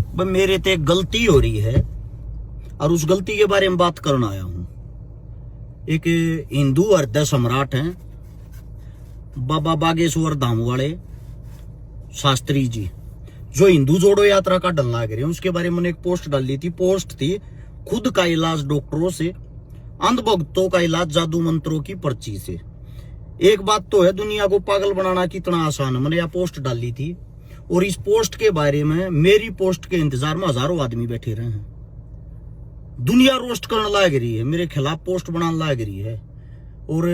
भाई मेरे ते एक गलती हो रही है और उस गलती के बारे में बात करना आया हूं। एक हिंदू हृदय सम्राट हैं बाबा बागेश्वर धाम वाले शास्त्री जी, जो हिंदू जोड़ो यात्रा का डल लग रहे हैं, उसके बारे में मैंने एक पोस्ट डाली थी। पोस्ट थी खुद का इलाज डॉक्टरों से, अंधभक्तों का इलाज जादू मंत्रों की पर्ची से। एक बात तो है, दुनिया को पागल बनाना कितना आसान है। मैंने यह पोस्ट डाली थी और इस पोस्ट के बारे में मेरी पोस्ट के इंतजार में हजारों आदमी बैठे रहे हैं। दुनिया रोस्ट करने लग रही है, मेरे खिलाफ पोस्ट बनाने लग रही है और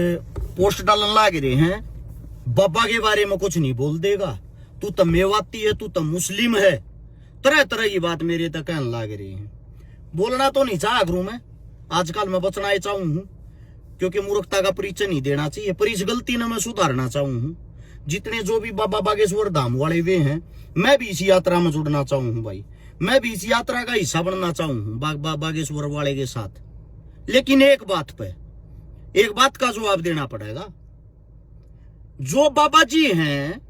पोस्ट डालने लग रहे हैं। बाबा के बारे में कुछ नहीं बोल देगा, तू तो मेवाती है, तू तो मुस्लिम है, तरह तरह की बात मेरे तक कहने लग रही है। बोलना तो नहीं चाह करूं मैं, आजकल मैं बचना ही चाहूं हूं क्योंकि मूर्खता का परिचय नहीं देना चाहिए, पर इस गलती ने मैं सुधारना चाहूं हूं। जितने जो भी बाबा बागेश्वर धाम वाले वे हैं, मैं भी इस यात्रा में जुड़ना चाहूं हूं भाई, मैं भी इस यात्रा का हिस्सा बनना चाहूं हूं बागेश्वर वाले के साथ। लेकिन एक बात का जवाब देना पड़ेगा। जो बाबा जी हैं,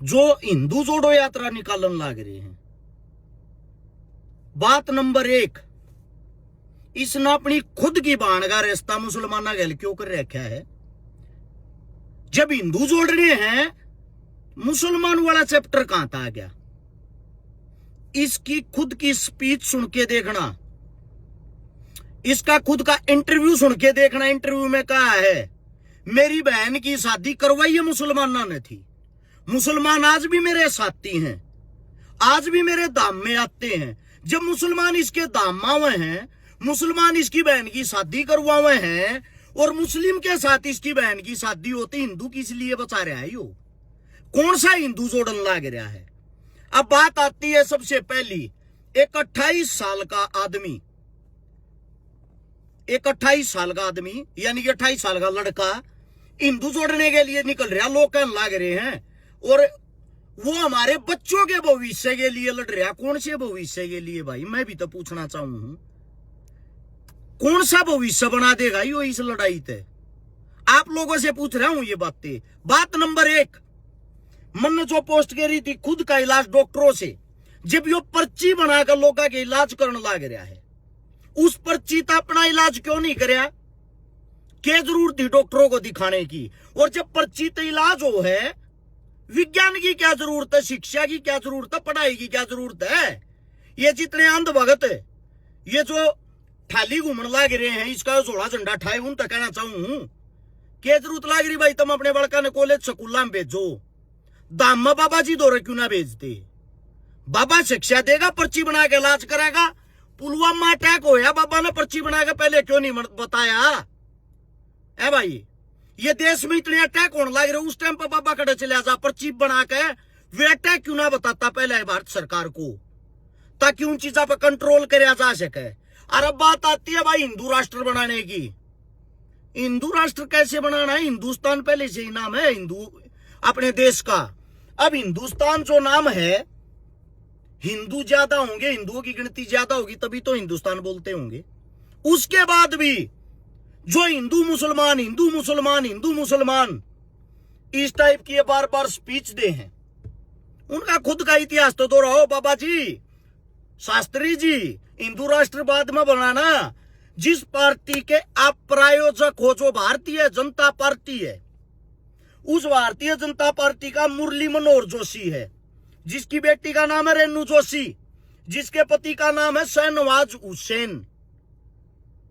जो हिंदू जोड़ो यात्रा निकालन लग रहे हैं, बात नंबर 1, इसने अपनी खुद की बाण का रिश्ता मुसलमाना गैल क्यों कर रखा है। जब हिंदू जोड़ रहे हैं, मुसलमान वाला चैप्टर कहां था आ गया। इसकी खुद की स्पीच सुन के देखना, इसका खुद का इंटरव्यू सुन के देखना। इंटरव्यू में कहा है मेरी बहन की शादी करवाई है मुसलमाना ने थी, मुसलमान आज भी मेरे साथी हैं, आज भी मेरे धाम में आते हैं। जब मुसलमान इसके धाम में आवे हैं, मुसलमान इसकी बहन की शादी करवावे हैं और मुस्लिम के साथ इसकी बहन की शादी होती, हिंदू किस लिए बचा रहा है? यो कौन सा हिंदू जोड़न लग रहा है? अब बात आती है सबसे पहली, एक 28 साल का आदमी, एक 28 साल का आदमी यानी कि 28 साल का लड़का हिंदू जोड़ने के लिए निकल रहा, लोग कहने लग रहे हैं, और वो हमारे बच्चों के भविष्य के लिए लड़ रहा। कौन से भविष्य के लिए भाई, मैं भी तो पूछना चाहूं हूं, कौन सा भविष्य बना देगा यो इस लड़ाई ते? आप लोगों से पूछ रहा हूं ये बातें। बात नंबर 1, मन जो पोस्ट करी थी खुद का इलाज डॉक्टरों से, जब यो पर्ची बनाकर लोगों के इलाज करने लग रहा है, उस पर्ची तो अपना इलाज क्यों नहीं करया? क्या जरूरत थी डॉक्टरों को दिखाने की? और जब पर्ची तो इलाज हो है, विज्ञान की क्या जरूरत है, शिक्षा की क्या जरूरत है, पढ़ाई की क्या जरूरत है? ये जितने अंधभगत है, ये जो थाली घूमने लग रहे हैं, इसका जोड़ा झंडा ठाए, उन तक कहना चाहूं हूं, क्या जरूरत लग रही भाई? तुम अपने बड़का ने कॉलेज स्कूल में भेजो, दाम में बाबा जी दौरे क्यों ना भेजते? बाबा शिक्षा देगा, पर्ची बना के इलाज करेगा। पुलवामा अटैक होया, बाबा ने पर्ची बना के पहले क्यों नहीं बताया? है भाई, ये देश में इतने अटैक होने लग रहे, उस टाइम पर बाबा कड़े चले जा, पर्ची बना के वे अटैक क्यों ना बताता पहले भारत सरकार को, ताकि उन चीजों पर कंट्रोल किया जा सके। और अब बात आती है भाई हिंदू राष्ट्र बनाने की। हिंदू राष्ट्र कैसे बनाना है? हिंदुस्तान पहले से ही नाम है हिंदू अपने देश का। अब हिंदुस्तान जो नाम है, हिंदू ज्यादा होंगे, हिंदुओं की गिनती ज्यादा होगी, तभी तो हिंदुस्तान बोलते होंगे। उसके बाद भी जो हिंदू मुसलमान, हिंदू मुसलमान, हिंदू मुसलमान इस टाइप की बार बार स्पीच दे हैं, उनका खुद का इतिहास तो दोहराओ। बाबा जी, शास्त्री जी, हिंदू राष्ट्रवाद में बनाना, जिस पार्टी के आप प्रायोजक हो, जो भारतीय जनता पार्टी है, उस भारतीय जनता पार्टी का मुरली मनोहर जोशी है, जिसकी बेटी का नाम है रेणु जोशी, जिसके पति का नाम है शहनवाज हुसैन।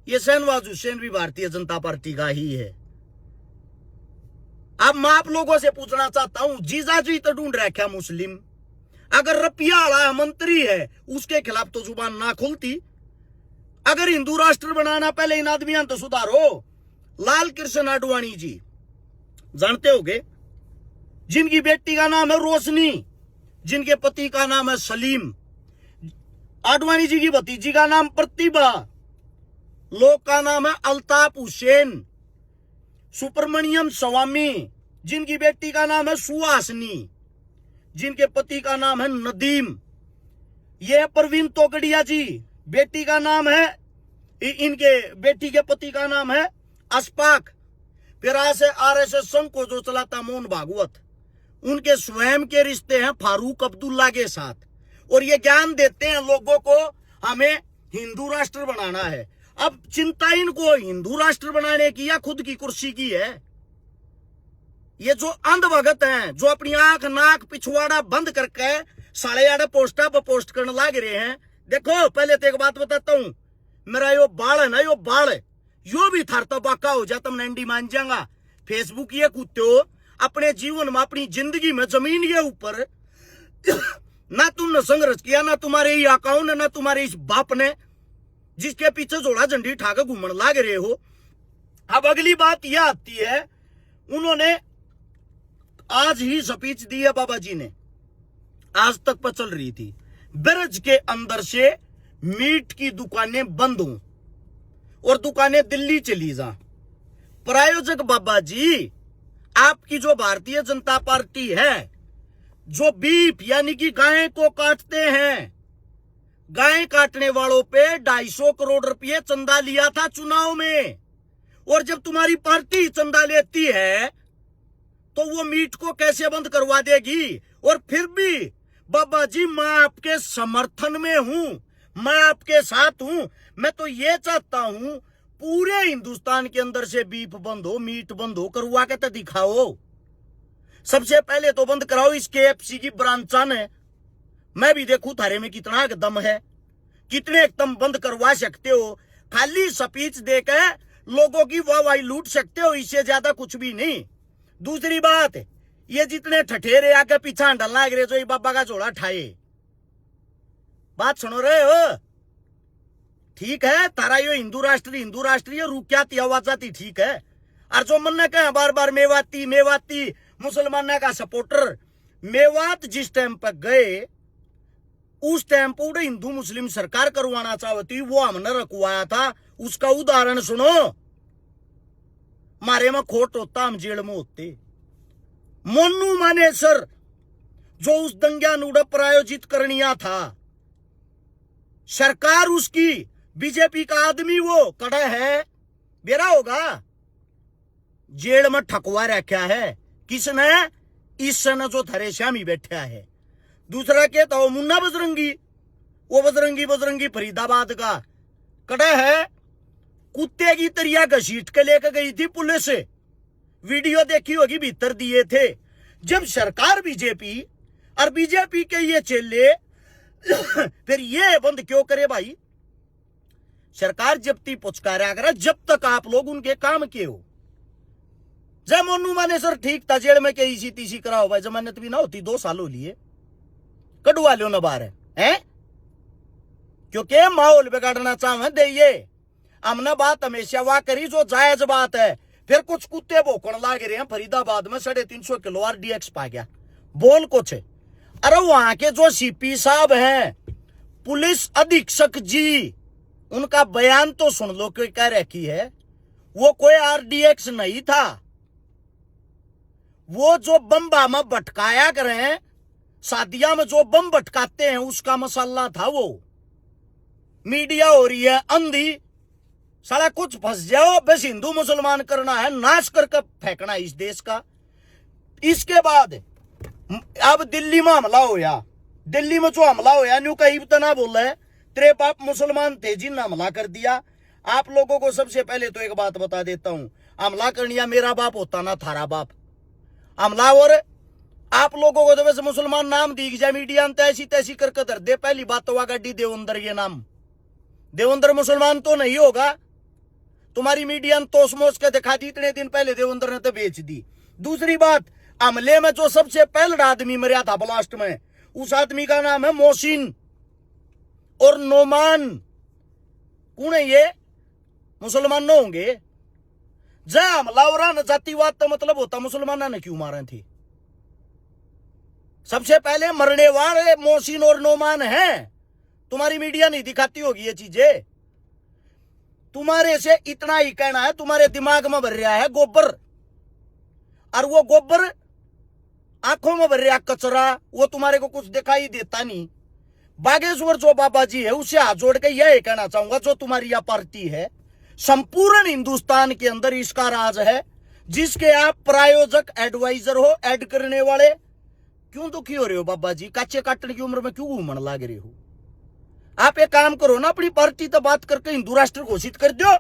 ये शहनवाज हुसैन भी भारतीय जनता पार्टी का ही है। अब मैं आप लोगों से पूछना चाहता हूं, जीजाजी तो ढूंढ रखा मुस्लिम, अगर रुपया वाला मंत्री है उसके खिलाफ तो जुबान ना खुलती। अगर हिंदू राष्ट्र बनाना, पहले इन आदमियों तो सुधारो। लाल कृष्ण आडवाणी जी जानते होगे, जिनकी बेटी का नाम है रोशनी, जिनके पति का नाम है सलीम। आडवाणी जी की भतीजी का नाम प्रतिभा, लोग का नाम है अल्ताफ हुसैन। सुब्रमण्यम स्वामी, जिनकी बेटी का नाम है सुहासनी, जिनके पति का नाम है नदीम। ये प्रवीण तोगड़िया जी, बेटी का नाम है, इनके बेटी के पति का नाम है अशफाक। फिर से आरएसएस संघ को जो चलाता मोहन भागवत, उनके स्वयं के रिश्ते हैं फारूक अब्दुल्ला के साथ। और ये ज्ञान देते हैं लोगों को हमें हिंदू राष्ट्र बनाना है। अब चिंता इनको हिंदू राष्ट्र बनाने की या खुद की कुर्सी की है। ये जो अंधभगत हैं, जो अपनी आंख नाक पिछवाड़ा बंद करके साले आड़े पोस्टा पर पोस्ट करने लग रहे हैं। देखो पहले तो एक बात बताता हूं, मेरा यो बाल है ना, यो बाल यो भी थार तो बाका हो जा, तुम नंडी मान जाएगा। फेसबुक ये कुत्ते हो अपने जीवन में, अपनी जिंदगी में जमीन के ऊपर ना तुमने संघर्ष किया, ना तुम्हारे ही अकाउंट, ना तुम्हारे इस बाप ने जिसके पीछे जोड़ा झंडी ठाकर घूमने लाग रहे हो। अब अगली बात यह आती है, उन्होंने आज ही स्पीच दी है बाबा जी ने, आज तक पर चल रही थी, ब्रज के अंदर से मीट की दुकानें बंद हों और दुकानें दिल्ली चली जा। प्रायोजक बाबा जी, आपकी जो भारतीय जनता पार्टी है, जो बीफ यानी कि गाय को काटते हैं, गाय काटने वालों पे 250 करोड़ रुपए चंदा लिया था चुनाव में। और जब तुम्हारी पार्टी चंदा लेती है तो वो मीट को कैसे बंद करवा देगी। और फिर भी बाबा जी, मैं आपके समर्थन में हूं, मैं आपके साथ हूं। मैं तो ये चाहता हूं पूरे हिंदुस्तान के अंदर से बीफ बंद हो, मीट बंद हो, करवा के तो दिखाओ। सबसे पहले तो बंद कराओ इस KFC की ब्रांचा ने। मैं भी देखूं थारे में कितना दम है, कितने एकदम बंद करवा सकते हो। खाली स्पीच देकर लोगों की वाहवाही लूट सकते हो, इससे ज्यादा कुछ भी नहीं। दूसरी बात, ये जितने ठठेरे आके पीछा डलना गिरे जो ये बाबा का जोड़ा ठाए, बात सुनो रहे हो? ठीक है, तारा यो हिंदू राष्ट्रीय रुक्याती आवाज आती, ठीक है। और जो मन ने कहा बार बार मेवाती मेवाती मुसलमान का सपोर्टर, मेवात जिस टाइम पर गए उस टाइम पर उड़े हिंदू मुस्लिम सरकार करवाना चाहती, वो हमने रखवाया था। उसका उदाहरण सुनो, मारे में खोट होता हम जेल में होते। मोनू मानेसर जो उस दंगा नूड़ा प्रायोजित करनिया था, सरकार उसकी बीजेपी का आदमी वो कड़ा है, बेरा होगा, जेल में ठकवा रखा है। किसने? इस सन जो थरे श्यामी बैठा है। दूसरा कहता हो मुन्ना बजरंगी, वो बजरंगी फरीदाबाद का कड़ा है, कुत्ते की तरिया घसीट के लेकर गई थी पुलिस। वीडियो देखी होगी, भीतर दिए थे। जब सरकार बीजेपी और बीजेपी के ये चेले फिर ये बंद क्यों करे भाई? सरकार जब्ती पुचकारा करे जब तक आप लोग उनके काम के हो। जब मोनू मानेसर ठीक था, जेल में के इसी तीसी कराओ भाई, जमानत भी ना होती, 2 सालों लिए कड़वा लो न बार है, क्योंकि माहौल बिगाड़ना चाहे दे। हमने बात हमेशा वाह करी जो जायज बात है। फिर कुछ कुत्ते भोकण लाग रहे हैं, फरीदाबाद में 350 किलो RDX पा गया, बोल कुछ। अरे वहां के जो CP साहब हैं, पुलिस अधीक्षक जी, उनका बयान तो सुन लो क्यों कह रखी है। वो कोई RDX नहीं था, वो जो बम्बा में भटकाया करें, शादियां में जो बम भटकाते हैं उसका मसाला था वो। मीडिया हो रही है अंधी, साला कुछ फंस जाओ, बस हिंदू मुसलमान करना है, नाश करके फेंकना इस देश का। इसके बाद अब दिल्ली में हमला होया, दिल्ली में जो हमला होया न्यू कहीं तना बोल रहे तेरे बाप मुसलमान थे जिन हमला कर दिया। आप लोगों को सबसे पहले तो एक बात बता देता हूं, हमला करनिया मेरा बाप होता ना थारा बाप हमला। और आप लोगों को तो वैसे मुसलमान नाम दिख जाए मीडिया में ऐसी तैसी करके धर दे। पहली बात तो वागड्डी देवेंद्र, ये नाम देवेंद्र मुसलमान तो नहीं होगा, तुम्हारी मीडिया ने तोस मोस के दिखा दी, इतने दिन पहले देवेंद्र ने तो बेच दी। दूसरी बात, हमले में जो सबसे पहला आदमी मरा था ब्लास्ट में, उस आदमी का नाम है मोहसिन और नोमान। कौन है ये? मुसलमान न होंगे। जय हमला हो रहा न जातिवाद तो मतलब होता मुसलमाना ने क्यों मारे थे? सबसे पहले मरने वाले मोहसिन और नोमान हैं। तुम्हारी मीडिया नहीं दिखाती होगी ये चीजें। तुम्हारे से इतना ही कहना है, तुम्हारे दिमाग में भर रहा है गोबर, और वो गोबर आंखों में भर रहा कचरा, वो तुम्हारे को कुछ दिखाई देता नहीं। बागेश्वर जो बाबा जी है उससे हाथ जोड़ के यह कहना चाहूंगा, जो तुम्हारी यह पार्टी है संपूर्ण हिंदुस्तान के अंदर इसका राज है, जिसके आप प्रायोजक एडवाइजर हो, ऐड करने वाले। क्यों दुखी हो रहे हो बाबा जी? काचे काटने की उम्र में क्यों घूमने लाग रहे हो? आप एक काम करो ना, अपनी पार्टी तो बात करके हिंदू राष्ट्र घोषित कर दो।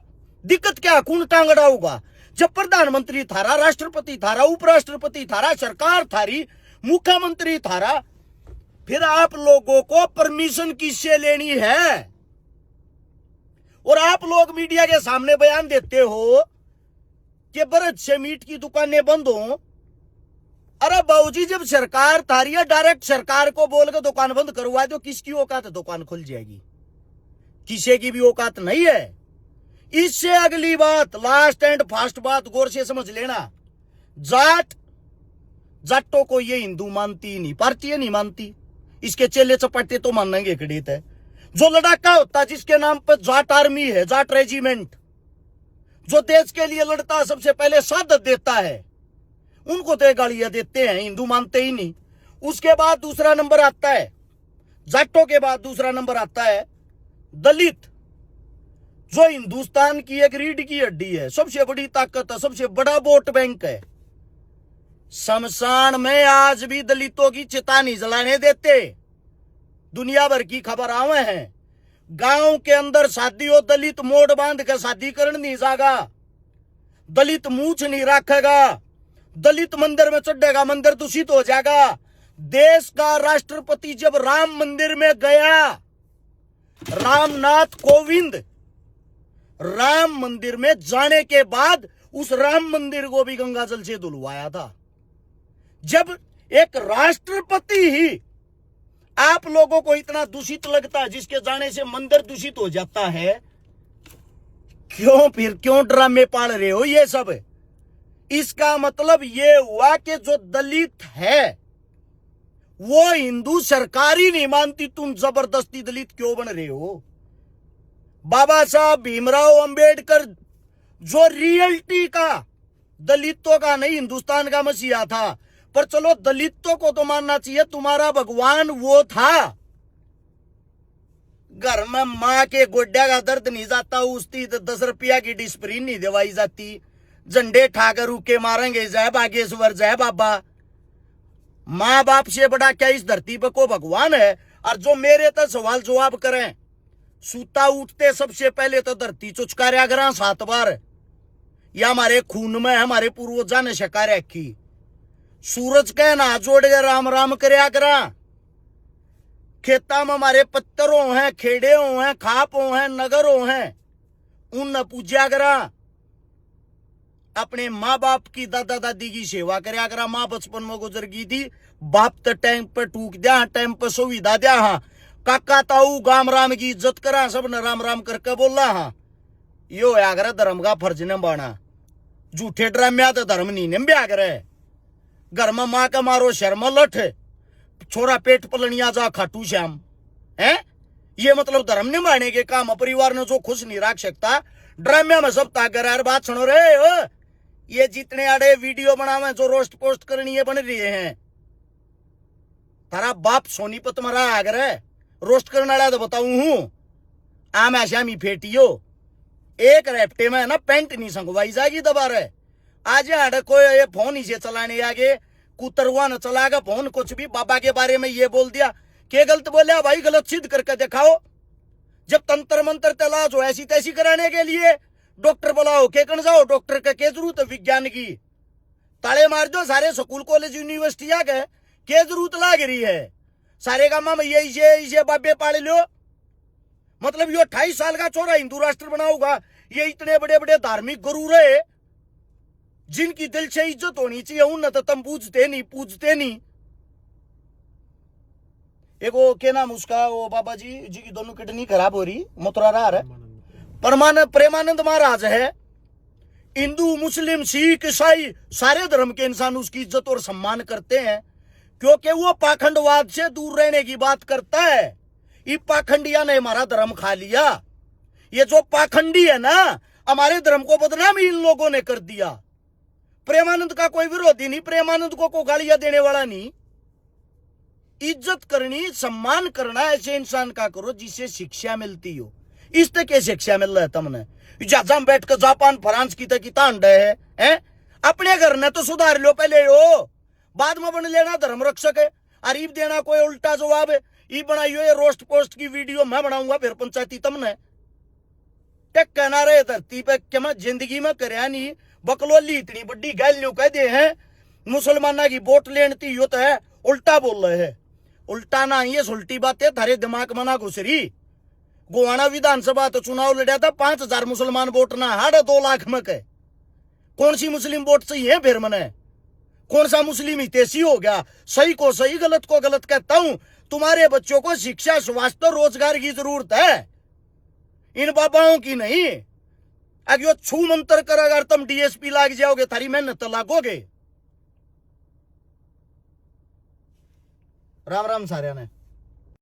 दिक्कत क्या, कौन टांगड़ा होगा? जब प्रधानमंत्री थारा, राष्ट्रपति थारा, उपराष्ट्रपति थारा, सरकार थारी, मुख्यमंत्री थारा, फिर आप लोगों को परमिशन किससे लेनी है? और आप लोग मीडिया के सामने बयान देते हो कि बरत से मीट की दुकानें बंद हो। अरे बाबूजी, जब सरकार थारी है, डायरेक्ट सरकार को बोल के दुकान बंद करवा दो, किसकी औकात दुकान खुल जाएगी? किसी की भी औकात नहीं है। इससे अगली बात, लास्ट एंड फास्ट बात गौर से समझ लेना। जाटों को ये हिंदू मानती नहीं, पार्टी नहीं मानती, इसके चेले चपाटे तो मानेंगे खड़ीत है। जो लड़ाका होता जिसके नाम पर जाट आर्मी है, जाट रेजिमेंट, जो देश के लिए लड़ता सबसे पहले शहादत देता है, उनको तो गालियां देते हैं, हिंदू मानते ही नहीं। उसके बाद दूसरा नंबर आता है, जाटों के बाद दूसरा नंबर आता है दलित, जो हिंदुस्तान की एक रीढ़ की हड्डी है, सबसे बड़ी ताकत है, सबसे बड़ा वोट बैंक है। शमशान में आज भी दलितों की चिता नहीं जलाने देते। दुनिया भर की खबर आवे हैं। गांव के अंदर शादी हो, दलित मोड़ बांध के शादी करने नहीं जागा, दलित मूछ नहीं रखेगा, दलित मंदिर में चढ़ेगा, मंदिर दूषित हो जाएगा। देश का राष्ट्रपति जब राम मंदिर में गया, रामनाथ कोविंद राम मंदिर में जाने के बाद उस राम मंदिर को भी गंगाजल से धुलवाया था। जब एक राष्ट्रपति ही आप लोगों को इतना दूषित लगता है, जिसके जाने से मंदिर दूषित हो जाता है, क्यों ड्रामे पाल रहे हो ये सब? इसका मतलब ये हुआ कि जो दलित है वो हिंदू सरकार ही नहीं मानती, तुम जबरदस्ती दलित क्यों बन रहे हो? बाबा साहब भीमराव अंबेडकर जो रियलिटी का, दलितों का नहीं, हिंदुस्तान का मसीहा था, पर चलो दलितों को तो मानना चाहिए, तुम्हारा भगवान वो था। घर में माँ के गोड्या का दर्द नहीं जाता, उसकी 10 रुपया की डिस्प्रिन नहीं दिवाई जाती, झंडे ठाकर रुके मारेंगे जय बागेश्वर जय बाबा। माँ बाप से बड़ा क्या इस धरती पर को भगवान है? और जो मेरे तो सवाल जवाब करें, सूता उठते सबसे पहले तो धरती चुचकार्या करा 7 बार, या हमारे खून में हमारे पूर्वजा ने शिकार की। सूरज के ना जोड़ के राम राम करया करा। खेता में हमारे पत्थरों हैं, खेड़े हैं, खापों हैं, नगरों हैं, उन पूजा करा। अपने माँ बाप की, दादा दादी की सेवा करया करा। माँ बचपन में गुजर गई थी, बाप तो टाइम पर टूक दिया, टाइम पर सुविधा दिया। हाँ, काका ताऊ गाम राम की इज्जत करा, सब ने राम राम करके बोला। हाँ, यो होया करे धर्म का फर्ज निभाना। झूठे ड्रामे तो धर्म नहीं निभाया करे। घर में माँ का मारो शर्म लठ, छोरा पेट पलनिया जा खाटू श्याम है, ये मतलब धर्म निभाने के काम। परिवार ने जो खुश नहीं रख सकता, ड्रामे में सब ताकर बात सुनो रे। ये जितने आड़े वीडियो बनावे जो रोस्ट पोस्ट करनी है बन रही हैं, तारा बाप सोनीपत मरा आगर रोस्ट करने वाला तो बताऊ हूं। आम आशामी फेटियो एक रेप्टे में ना पेंट नहीं संगवाई जाएगी दोबारा। आज आड़े कोई ये फोन इसे चलाने आगे कुतरवा न चलागा फोन, कुछ भी बाबा के बारे में ये बोल दिया, के गलत बोले भाई, गलत सिद्ध करके दिखाओ। जब तंत्र मंत्र तलाश हो ऐसी तैसी कराने के लिए डॉक्टर बुलाओ, के कन जाओ, डॉक्टर का के जरूरत है? विज्ञान की ताले मार दो सारे स्कूल कॉलेज यूनिवर्सिटी आ गए, के जरूरत लाग रही है? सारे गामा में ये बाबे पाले लो। मतलब ये 28 साल का छोरा हिंदू राष्ट्र बनाऊंगा, ये इतने बड़े बड़े धार्मिक गुरु रहे जिनकी दिल से इज्जत होनी चाहिए, उन तो तुम पूजते नहीं। एक वो क्या नाम उसका, वो बाबा जी की दोनों किडनी खराब हो रही, मुतरा रहा है, प्रेमानंद महाराज है। हिंदू मुस्लिम सिख ईसाई सारे धर्म के इंसान उसकी इज्जत और सम्मान करते हैं, क्योंकि वो पाखंडवाद से दूर रहने की बात करता है। ये पाखंडिया ने हमारा धर्म खा लिया। ये जो पाखंडी है ना, हमारे धर्म को बदनाम इन लोगों ने कर दिया। प्रेमानंद का कोई विरोधी नहीं, प्रेमानंद को गालियां देने वाला नहीं। इज्जत करनी, सम्मान करना ऐसे इंसान का करो जिससे शिक्षा मिलती हो। इस तक के शिक्षा मिल रहा है तुमने? जहां बैठ कर जापान फ्रांस की तक तांड है? अपने घर ने तो सुधार लो पहले हो, बाद में बन लेना धर्म रक्षक है। अरीब देना कोई उल्टा जवाब है। ये बनाइयो ये रोस्ट पोस्ट की वीडियो मैं बनाऊंगा फिर पंचायती तुमने टेक कहना रहे धरती पे क्या मैं जिंदगी में करया नहीं बकलोली इतनी बड़ी गैलियों कह दे हैं मुसलमाना की वोट लेनी यो तो है उल्टा बोल रहे हैं। उल्टा ना ये उल्टी बातें थारे दिमाग में ना घुसरी। गोवाना विधानसभा तो चुनाव लड़ा था 5,000 मुसलमान वोट ना हाड़े 2 लाख में के कौन सी मुस्लिम वोट सही है फिर मने कौन सा मुस्लिम हितैषी हो गया। सही को सही गलत को गलत कहता हूं। तुम्हारे बच्चों को शिक्षा स्वास्थ्य रोजगार की जरूरत है इन बाबाओं की नहीं। अगर छू मंत्र कर अगर तुम डीएसपी लाग जाओगे थारी मेहनत लागोगे। राम राम सारे ने।